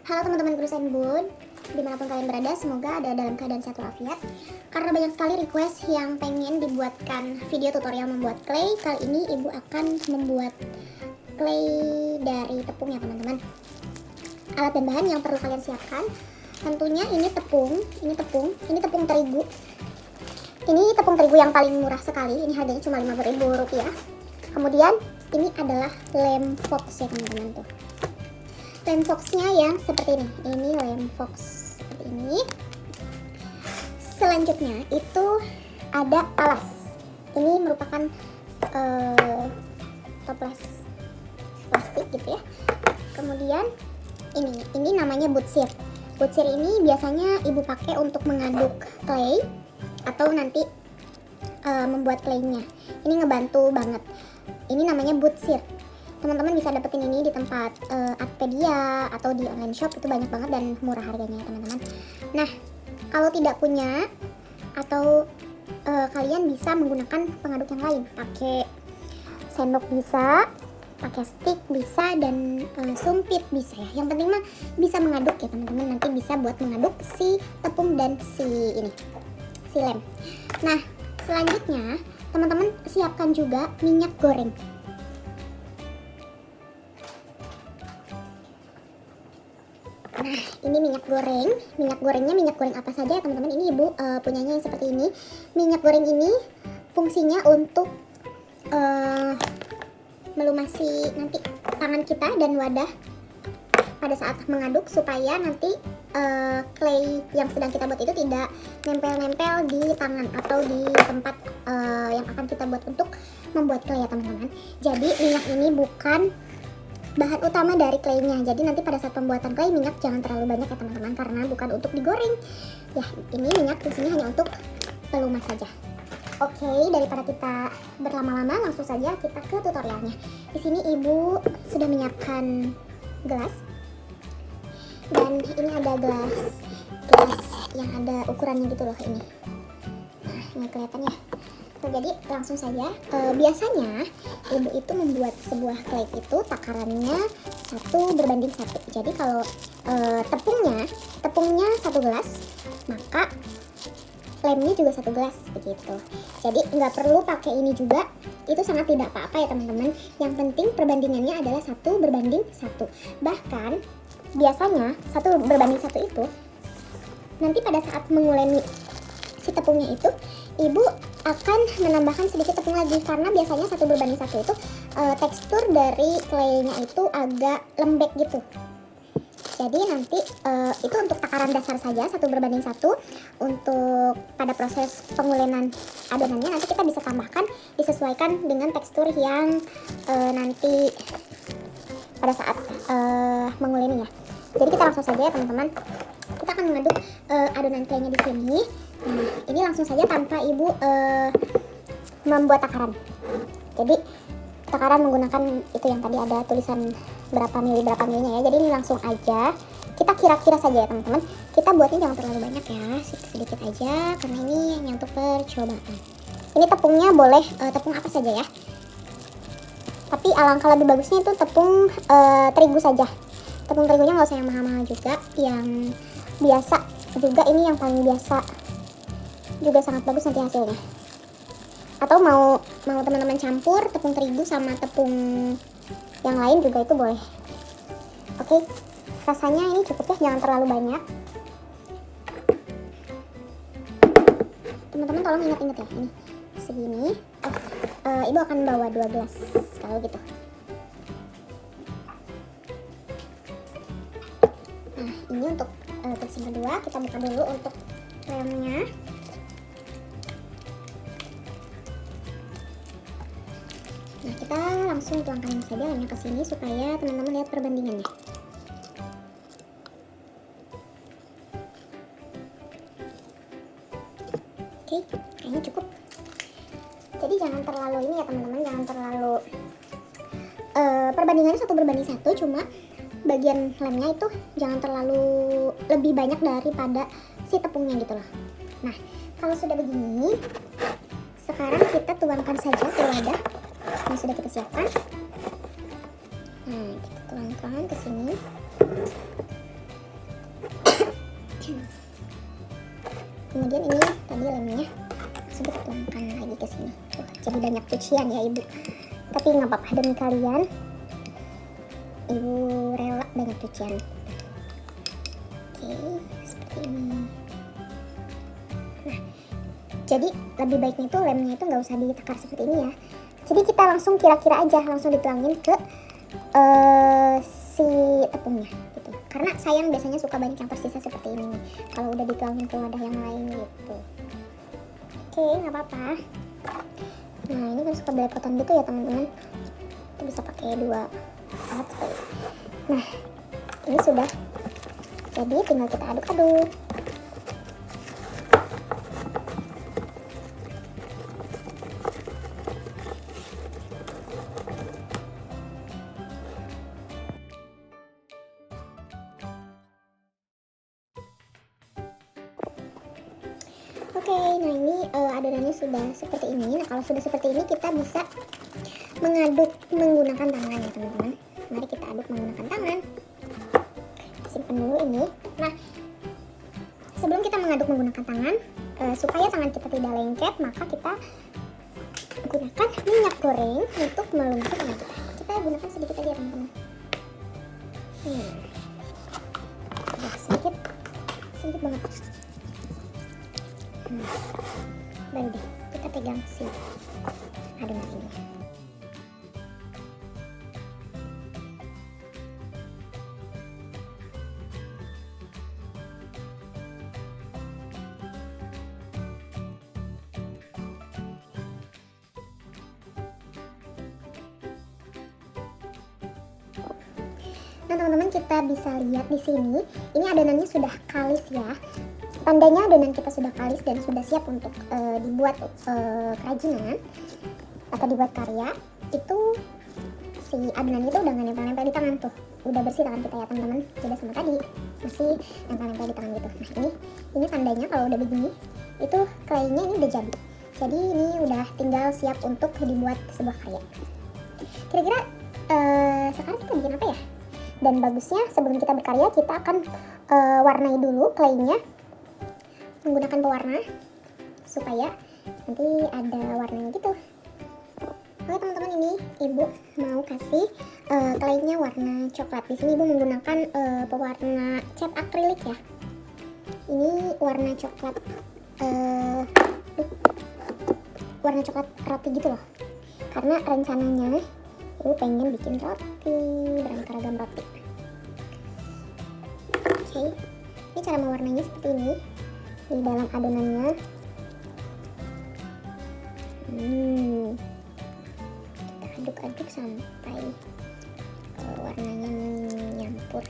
Halo teman-teman Guru Senbun, dimanapun kalian berada, semoga ada dalam keadaan sehat walafiat. Karena banyak sekali request yang pengen dibuatkan video tutorial membuat clay, kali ini ibu akan membuat clay dari tepung ya teman-teman. Alat dan bahan yang perlu kalian siapkan, tentunya ini tepung terigu. Ini tepung terigu yang paling murah sekali, ini harganya cuma Rp50.000. Kemudian ini adalah lem fox ya teman-teman tuh. Lem foxnya yang seperti ini lem fox seperti ini. Selanjutnya itu ada talas. Ini merupakan toples plastik gitu ya. Kemudian ini namanya butsir. Butsir ini biasanya ibu pakai untuk mengaduk clay atau nanti membuat claynya. Ini ngebantu banget. Ini namanya butsir. Teman-teman bisa dapetin ini di tempat Artpedia atau di online shop, itu banyak banget dan murah harganya ya teman-teman. Nah, kalau tidak punya atau kalian bisa menggunakan pengaduk yang lain, pakai sendok bisa, pakai stick bisa, dan sumpit bisa ya. Yang penting mah bisa mengaduk ya teman-teman. Nanti bisa buat mengaduk si tepung dan si lem. Nah, selanjutnya teman-teman siapkan juga minyak goreng. Nah, ini minyak goreng. Minyak gorengnya minyak goreng apa saja ya teman-teman? Ini ibu punyanya yang seperti ini. Minyak goreng ini fungsinya untuk melumasi nanti tangan kita dan wadah pada saat mengaduk, supaya nanti clay yang sedang kita buat itu tidak nempel-nempel di tangan atau di tempat yang akan kita buat untuk membuat clay ya teman-teman. Jadi minyak ini bukan bahan utama dari claynya. Jadi nanti pada saat pembuatan clay, minyak jangan terlalu banyak ya teman-teman, karena bukan untuk digoreng. Ya, ini minyak fungsinya hanya untuk pelumas saja. Oke, daripada kita berlama-lama, langsung saja kita ke tutorialnya. Di sini ibu sudah menyiapkan gelas. Dan ini ada gelas yang ada ukurannya gitu loh ini. Nah, ini kelihatan ya. Jadi langsung saja, biasanya ibu itu membuat sebuah clay itu takarannya 1:1. Jadi kalau tepungnya 1 gelas, maka lemnya juga 1 gelas begitu. Jadi nggak perlu pakai ini juga, itu sangat tidak apa-apa ya teman-teman. Yang penting perbandingannya adalah 1:1. Bahkan biasanya 1:1 itu nanti pada saat menguleni si tepungnya itu, ibu akan menambahkan sedikit tepung lagi, karena biasanya 1:1 itu tekstur dari claynya itu agak lembek gitu. Jadi nanti itu untuk takaran dasar saja, 1:1. Untuk pada proses pengulenan adonannya nanti kita bisa tambahkan, disesuaikan dengan tekstur yang nanti pada saat menguleni ya. Jadi kita langsung saja ya teman-teman. Kita akan mengaduk adonan claynya di sini. Nah, ini langsung saja tanpa ibu membuat takaran. Jadi takaran menggunakan itu yang tadi ada tulisan berapa milinya ya. Jadi ini langsung aja kita kira-kira saja ya teman-teman. Kita buatnya jangan terlalu banyak ya, sedikit aja, karena ini hanya untuk percobaan. Ini tepungnya boleh tepung apa saja ya. Tapi alangkah lebih bagusnya itu tepung terigu saja. Tepung terigunya nggak usah yang mahal-mahal juga, yang biasa juga, ini yang paling biasa juga sangat bagus nanti hasilnya. Atau mau teman-teman campur tepung terigu sama tepung yang lain juga itu boleh. Oke, rasanya ini cukup ya, jangan terlalu banyak. Teman-teman tolong ingat-ingat ya, ini segini. Ibu akan bawa 2 gelas kalau gitu. Nah, ini untuk gelas yang kedua, kita buka dulu untuk lemnya. Nah, kita langsung tuangkan saja lemnya ke sini supaya teman-teman lihat perbandingannya. Oke, kayaknya cukup. Jadi jangan terlalu ini ya teman-teman, jangan terlalu perbandingannya 1:1, cuma bagian lemnya itu jangan terlalu lebih banyak daripada si tepungnya gitu loh. Nah, kalau sudah begini, sekarang kita tuangkan saja ke wadah yang sudah kita siapkan. Nah, kita tuangkan ke sini. kemudian ini tadi lemnya langsung kita tuangkan lagi ke sini. Jadi banyak cucian ya ibu, tapi nggak apa-apa, demi kalian ibu rela banyak cucian. Oke, seperti ini. Nah, jadi lebih baiknya itu lemnya itu nggak usah ditekar seperti ini ya. Jadi kita langsung kira-kira aja, langsung dituangin ke si tepungnya gitu. Karena sayang biasanya suka banyak yang tersisa seperti ini nih, kalau udah dituangin ke wadah yang lain gitu. Oke, nggak apa-apa. Nah, ini kan suka belepotan gitu ya teman-teman. Kita bisa pakai 2 alat seperti ini. Nah, ini sudah jadi, tinggal kita aduk-aduk. Oke, nah ini adonannya sudah seperti ini. Nah, kalau sudah seperti ini kita bisa mengaduk menggunakan tangan ya teman-teman. Mari kita aduk menggunakan tangan. Simpan dulu ini. Nah, sebelum kita mengaduk menggunakan tangan, supaya tangan kita tidak lengket, maka kita gunakan minyak goreng untuk melumasi tangan kita. Kita gunakan sedikit aja teman-teman. Sedikit banget. Baru deh kita pegang si adonan ini. Nah teman-teman, kita bisa lihat di sini, ini adonannya sudah kalis ya. Tandanya adonan kita sudah kalis dan sudah siap untuk dibuat kerajinan atau dibuat karya. Itu si adonan itu udah nggak nempel-nempel di tangan tuh, udah bersih tangan kita ya teman-teman. Beda sama tadi masih nempel-nempel di tangan gitu. Nah ini tandanya kalau udah begini, itu claynya ini udah jadi. Jadi ini udah tinggal siap untuk dibuat sebuah karya. Kira-kira sekarang kita bikin apa ya? Dan bagusnya sebelum kita berkarya kita akan warnai dulu claynya menggunakan pewarna supaya nanti ada warnanya gitu. Oke teman-teman, ini ibu mau kasih claynya warna coklat. Di sini ibu menggunakan pewarna cat akrilik ya. Ini warna coklat, warna coklat roti gitu loh. Karena rencananya ibu pengen bikin roti, beraneka ragam roti. Oke, ini cara mewarnainya seperti ini. Di dalam adonannya kita aduk-aduk sampai warnanya nyampur.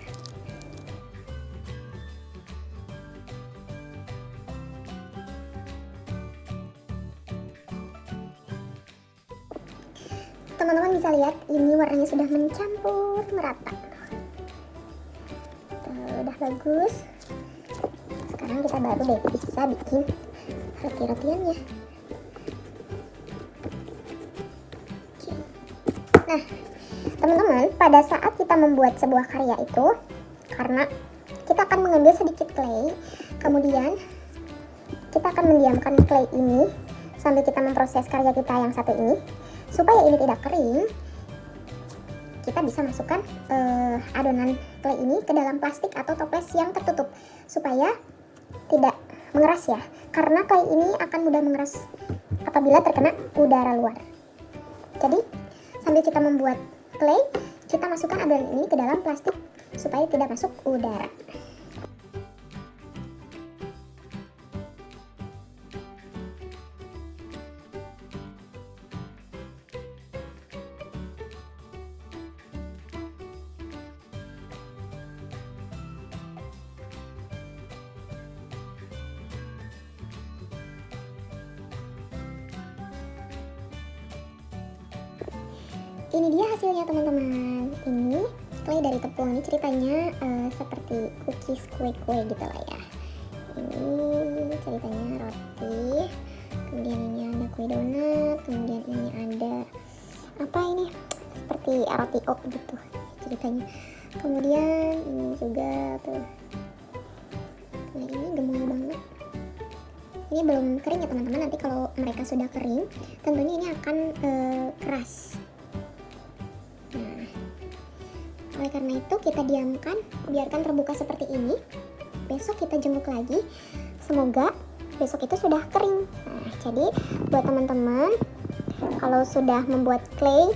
Teman-teman bisa lihat ini warnanya sudah mencampur merata. Udah bagus. Sekarang kita baru deh bisa bikin roti-rotiannya. Nah, teman-teman, pada saat kita membuat sebuah karya itu, karena kita akan mengambil sedikit clay, kemudian kita akan mendiamkan clay ini sambil kita memproses karya kita yang satu ini. Supaya ini tidak kering, kita bisa masukkan adonan clay ini ke dalam plastik atau toples yang tertutup supaya tidak mengeras ya, karena clay ini akan mudah mengeras apabila terkena udara luar. Jadi sambil kita membuat clay, kita masukkan adonan ini ke dalam plastik supaya tidak masuk udara. Ini dia hasilnya teman-teman. Ini clay dari tepung. Ini ceritanya seperti cookies, kue-kue gitu lah ya. Ini ceritanya roti. Kemudian ini ada kue donat. Kemudian ini ada apa ini? Seperti roti oak gitu ceritanya. Kemudian ini juga tuh. Nah ini gemoy banget. Ini belum kering ya teman-teman, nanti kalau mereka sudah kering tentunya ini akan keras. Nah, oleh karena itu kita diamkan, biarkan terbuka seperti ini. Besok kita jemur lagi, semoga besok itu sudah kering. Nah, jadi buat teman-teman, kalau sudah membuat clay,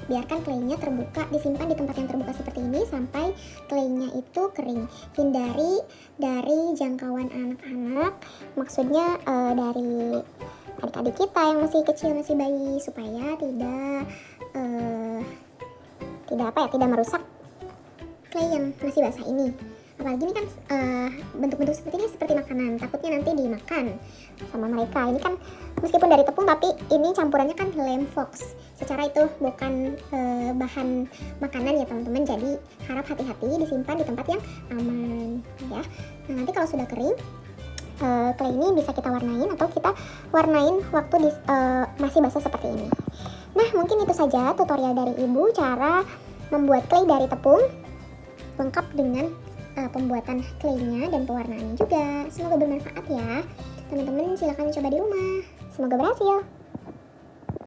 biarkan claynya terbuka, disimpan di tempat yang terbuka seperti ini sampai claynya itu kering. Hindari dari jangkauan anak-anak, maksudnya dari adik-adik kita yang masih kecil, masih bayi, supaya tidak merusak clay yang masih basah ini. Apalagi ini kan bentuk-bentuk seperti ini seperti makanan, takutnya nanti dimakan sama mereka. Ini kan meskipun dari tepung tapi ini campurannya kan lem fox. Secara itu bukan bahan makanan ya teman-teman. Jadi harap hati-hati, disimpan di tempat yang aman ya. Nah, nanti kalau sudah kering, clay ini bisa kita warnain atau kita warnain waktu masih basah seperti ini. Nah, mungkin itu saja tutorial dari Ibu cara membuat clay dari tepung, lengkap dengan pembuatan claynya dan pewarnaannya juga. Semoga bermanfaat ya teman-teman, silahkan coba di rumah, semoga berhasil.